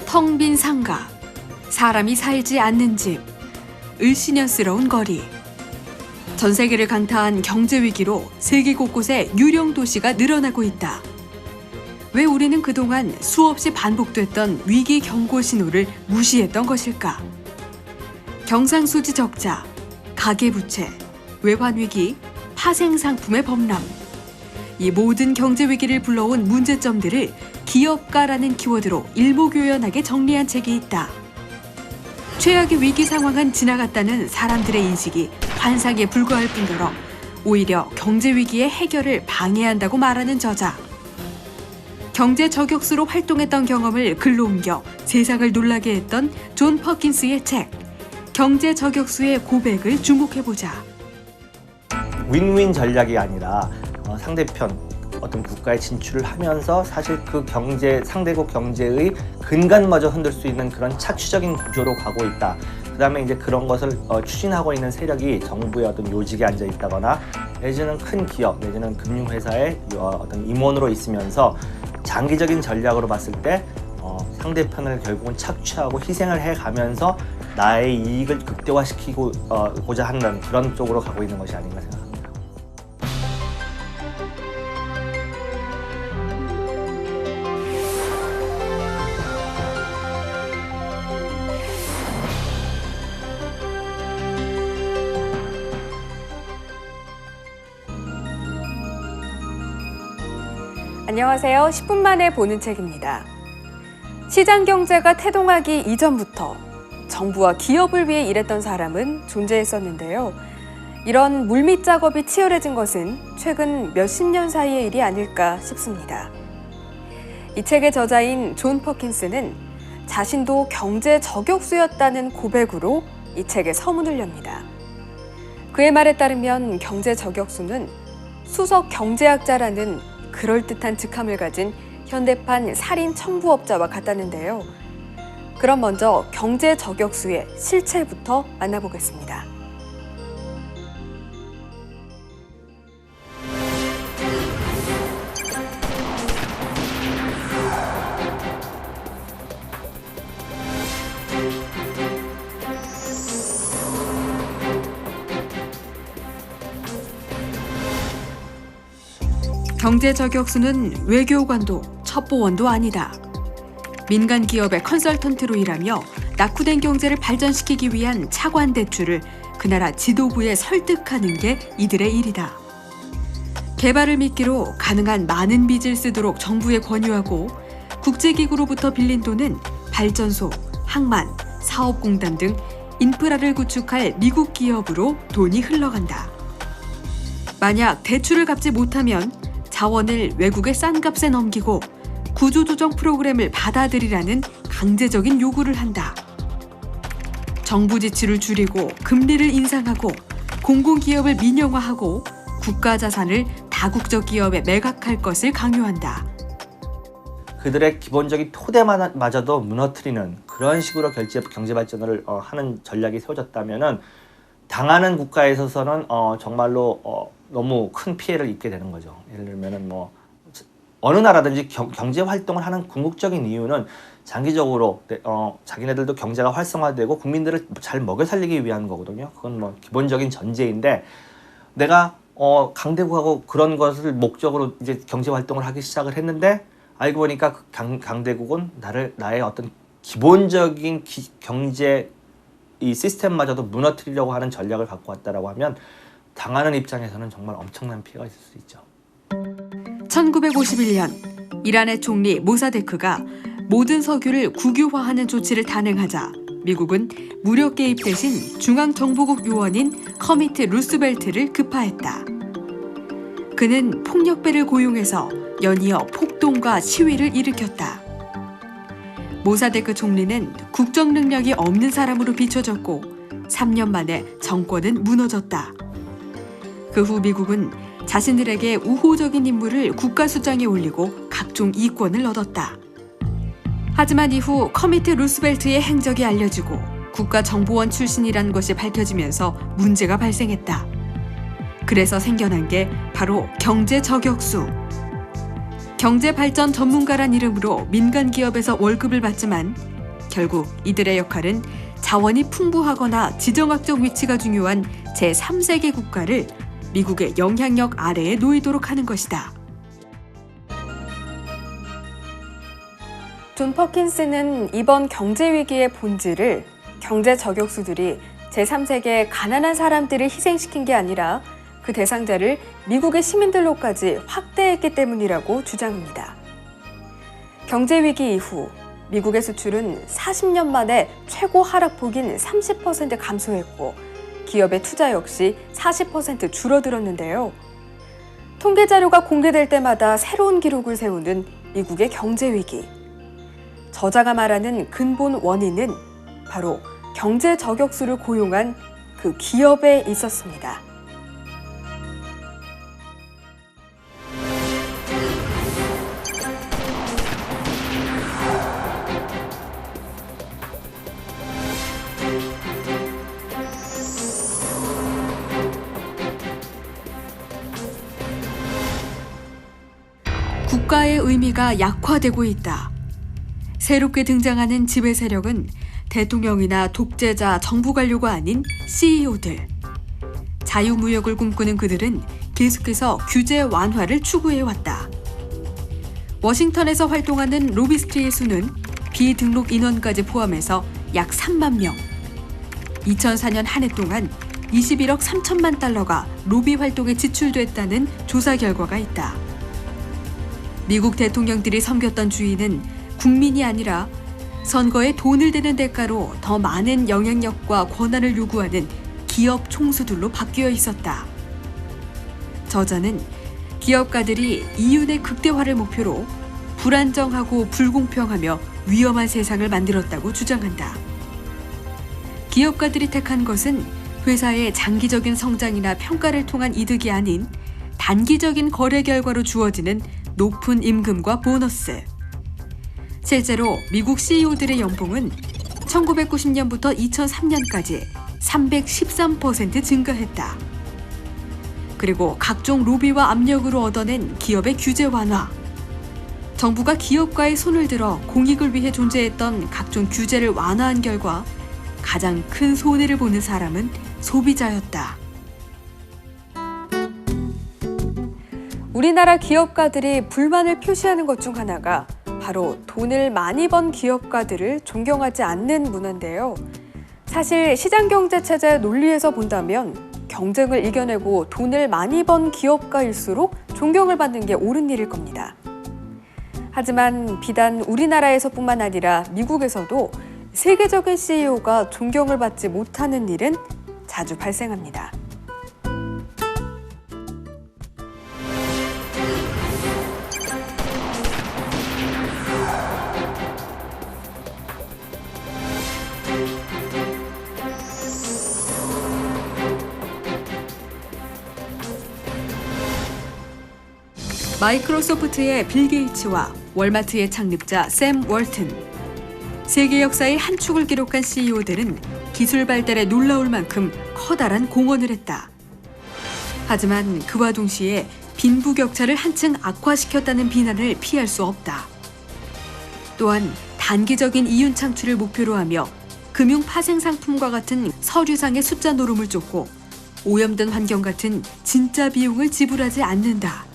텅 빈 상가, 사람이 살지 않는 집, 을씨년스러운 거리. 전 세계를 강타한 경제 위기로 세계 곳곳에 유령 도시가 늘어나고 있다. 왜 우리는 그동안 수없이 반복됐던 위기 경고 신호를 무시했던 것일까? 경상수지 적자, 가계부채, 외환위기, 파생상품의 범람. 이 모든 경제 위기를 불러온 문제점들을 기업가라는 키워드로 일목요연하게 정리한 책이 있다. 최악의 위기 상황은 지나갔다는 사람들의 인식이 환상에 불과할 뿐더러 오히려 경제 위기의 해결을 방해한다고 말하는 저자. 경제 저격수로 활동했던 경험을 글로 옮겨 세상을 놀라게 했던 존 퍼킨스의 책 경제 저격수의 고백을 주목해보자. 윈윈 전략이 아니라 상대편 어떤 국가에 진출을 하면서 사실 그 상대국 경제의 근간마저 흔들 수 있는 그런 착취적인 구조로 가고 있다. 그 다음에 이제 그런 것을 추진하고 있는 세력이 정부의 어떤 요직에 앉아 있다거나 내지는 큰 기업 내지는 금융회사의 어떤 임원으로 있으면서 장기적인 전략으로 봤을 때 상대편을 결국은 착취하고 희생을 해가면서 나의 이익을 극대화시키고자 하는 그런 쪽으로 가고 있는 것이 아닌가 생각합니다. 안녕하세요. 10분 만에 보는 책입니다. 시장 경제가 태동하기 이전부터 정부와 기업을 위해 일했던 사람은 존재했었는데요. 이런 물밑 작업이 치열해진 것은 최근 몇십 년 사이의 일이 아닐까 싶습니다. 이 책의 저자인 존 퍼킨스는 자신도 경제 저격수였다는 고백으로 이 책에 서문을 엽니다. 그의 말에 따르면 경제 저격수는 수석 경제학자라는 그럴듯한 직함을 가진 현대판 살인 청부업자와 같다는데요. 그럼 먼저 경제 저격수의 실체부터 만나보겠습니다. 경제 저격수는 외교관도 첩보원도 아니다. 민간 기업의 컨설턴트로 일하며 낙후된 경제를 발전시키기 위한 차관 대출을 그 나라 지도부에 설득하는 게 이들의 일이다. 개발을 미끼로 가능한 많은 빚을 쓰도록 정부에 권유하고 국제기구로부터 빌린 돈은 발전소, 항만, 사업공단 등 인프라를 구축할 미국 기업으로 돈이 흘러간다. 만약 대출을 갚지 못하면 자원을 외국의 싼 값에 넘기고 구조조정 프로그램을 받아들이라는 강제적인 요구를 한다. 정부 지출을 줄이고 금리를 인상하고 공공기업을 민영화하고 국가 자산을 다국적 기업에 매각할 것을 강요한다. 그들의 기본적인 토대마저도 무너뜨리는 그런 식으로 경제 발전을 하는 전략이 세워졌다면은 당하는 국가에 있어서는 정말로 너무 큰 피해를 입게 되는 거죠. 예를 들면은 어느 나라든지 경제 활동을 하는 궁극적인 이유는 장기적으로 자기네들도 경제가 활성화되고 국민들을 잘 먹여 살리기 위한 거거든요. 그건 기본적인 전제인데 내가 강대국하고 그런 것을 목적으로 이제 경제 활동을 하기 시작을 했는데 알고 보니까 그 강대국은 나의 어떤 기본적인 경제 이 시스템마저도 무너뜨리려고 하는 전략을 갖고 왔다라고 하면 당하는 입장에서는 정말 엄청난 피해가 있을 수 있죠. 1951년 이란의 총리 모사데크가 모든 석유를 국유화하는 조치를 단행하자 미국은 무력 개입 대신 중앙정보국 요원인 커미트 루스벨트를 급파했다. 그는 폭력배를 고용해서 연이어 폭동과 시위를 일으켰다. 모사데크 총리는 국정 능력이 없는 사람으로 비춰졌고 3년 만에 정권은 무너졌다. 그 후 미국은 자신들에게 우호적인 인물을 국가수장에 올리고 각종 이권을 얻었다. 하지만 이후 커미트 루스벨트의 행적이 알려지고 국가정보원 출신이란 것이 밝혀지면서 문제가 발생했다. 그래서 생겨난 게 바로 경제저격수. 경제발전 전문가란 이름으로 민간 기업에서 월급을 받지만 결국 이들의 역할은 자원이 풍부하거나 지정학적 위치가 중요한 제3세계 국가를 미국의 영향력 아래에 놓이도록 하는 것이다. 존 퍼킨스는 이번 경제위기의 본질을 경제 저격수들이 제3세계 가난한 사람들을 희생시킨 게 아니라 그 대상자를 미국의 시민들로까지 확대했기 때문이라고 주장합니다. 경제위기 이후 미국의 수출은 40년 만에 최고 하락폭인 30% 감소했고 기업의 투자 역시 40% 줄어들었는데요. 통계 자료가 공개될 때마다 새로운 기록을 세우는 미국의 경제위기. 저자가 말하는 근본 원인은 바로 경제 저격수를 고용한 그 기업에 있었습니다. 국가의 의미가 약화되고 있다. 새롭게 등장하는 지배 세력은 대통령이나 독재자, 정부 관료가 아닌 CEO들. 자유무역을 꿈꾸는 그들은 계속해서 규제 완화를 추구해왔다. 워싱턴에서 활동하는 로비스트의 수는 비등록 인원까지 포함해서 약 3만 명. 2004년 한 해 동안 21억 3천만 달러가 로비 활동에 지출됐다는 조사 결과가 있다. 미국 대통령들이 섬겼던 주인은 국민이 아니라 선거에 돈을 대는 대가로 더 많은 영향력과 권한을 요구하는 기업 총수들로 바뀌어 있었다. 저자는 기업가들이 이윤의 극대화를 목표로 불안정하고 불공평하며 위험한 세상을 만들었다고 주장한다. 기업가들이 택한 것은 회사의 장기적인 성장이나 평가를 통한 이득이 아닌 단기적인 거래 결과로 주어지는 높은 임금과 보너스. 실제로 미국 CEO들의 연봉은 1990년부터 2003년까지 313% 증가했다. 그리고 각종 로비와 압력으로 얻어낸 기업의 규제 완화. 정부가 기업과의 손을 들어 공익을 위해 존재했던 각종 규제를 완화한 결과 가장 큰 손해를 보는 사람은 소비자였다. 우리나라 기업가들이 불만을 표시하는 것 중 하나가 바로 돈을 많이 번 기업가들을 존경하지 않는 문화인데요. 사실 시장경제체제의 논리에서 본다면 경쟁을 이겨내고 돈을 많이 번 기업가일수록 존경을 받는 게 옳은 일일 겁니다. 하지만 비단 우리나라에서뿐만 아니라 미국에서도 세계적인 CEO가 존경을 받지 못하는 일은 자주 발생합니다. 마이크로소프트의 빌 게이츠와 월마트의 창립자 샘 월튼. 세계 역사의 한 축을 기록한 CEO들은 기술 발달에 놀라울 만큼 커다란 공헌을 했다. 하지만 그와 동시에 빈부격차를 한층 악화시켰다는 비난을 피할 수 없다. 또한 단기적인 이윤 창출을 목표로 하며 금융 파생 상품과 같은 서류상의 숫자 노름을 쫓고 오염된 환경 같은 진짜 비용을 지불하지 않는다.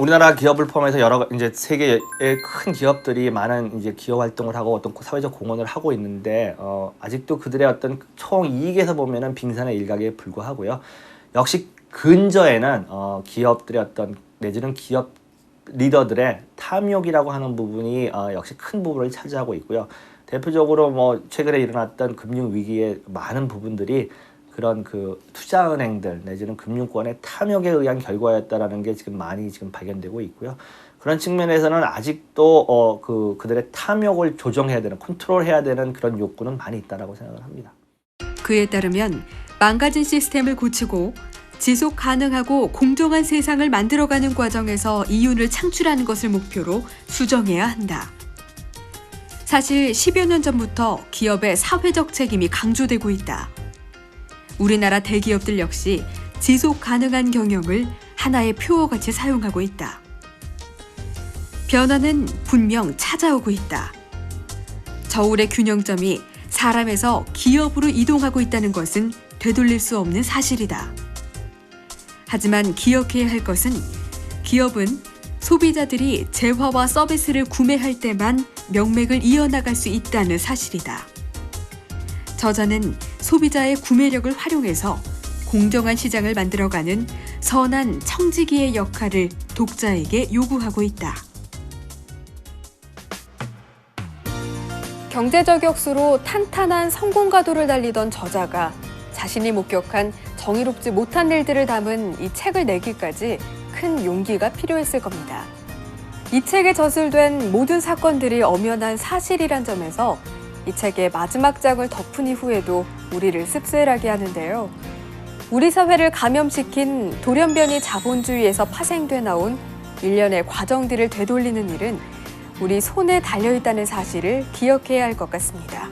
우리나라 기업을 포함해서 여러 이제 세계의 큰 기업들이 많은 이제 기업 활동을 하고 어떤 사회적 공헌을 하고 있는데 아직도 그들의 어떤 총 이익에서 보면은 빙산의 일각에 불과하고요. 역시 근저에는 기업들의 어떤 내지는 기업 리더들의 탐욕이라고 하는 부분이 역시 큰 부분을 차지하고 있고요. 대표적으로 뭐 최근에 일어났던 금융 위기의 많은 부분들이 그런 그 투자은행들 내지는 금융권의 탐욕에 의한 결과였다라는 게 지금 많이 발견되고 있고요. 그런 측면에서는 아직도 그들의 탐욕을 조정해야 되는, 컨트롤해야 되는 그런 욕구는 많이 있다라고 생각을 합니다. 그에 따르면 망가진 시스템을 고치고 지속 가능하고 공정한 세상을 만들어가는 과정에서 이윤을 창출하는 것을 목표로 수정해야 한다. 사실 10여 년 전부터 기업의 사회적 책임이 강조되고 있다. 우리나라 대기업들 역시 지속 가능한 경영을 하나의 표어같이 사용하고 있다. 변화는 분명 찾아오고 있다. 저울의 균형점이 사람에서 기업으로 이동하고 있다는 것은 되돌릴 수 없는 사실이다. 하지만 기억해야 할 것은 기업은 소비자들이 재화와 서비스를 구매할 때만 명맥을 이어나갈 수 있다는 사실이다. 저자는 소비자의 구매력을 활용해서 공정한 시장을 만들어가는 선한 청지기의 역할을 독자에게 요구하고 있다. 경제저격수로 탄탄한 성공가도를 달리던 저자가 자신이 목격한 정의롭지 못한 일들을 담은 이 책을 내기까지 큰 용기가 필요했을 겁니다. 이 책에 저술된 모든 사건들이 엄연한 사실이란 점에서 이 책의 마지막 장을 덮은 이후에도 우리를 씁쓸하게 하는데요. 우리 사회를 감염시킨 돌연변이 자본주의에서 파생돼 나온 일련의 과정들을 되돌리는 일은 우리 손에 달려있다는 사실을 기억해야 할 것 같습니다.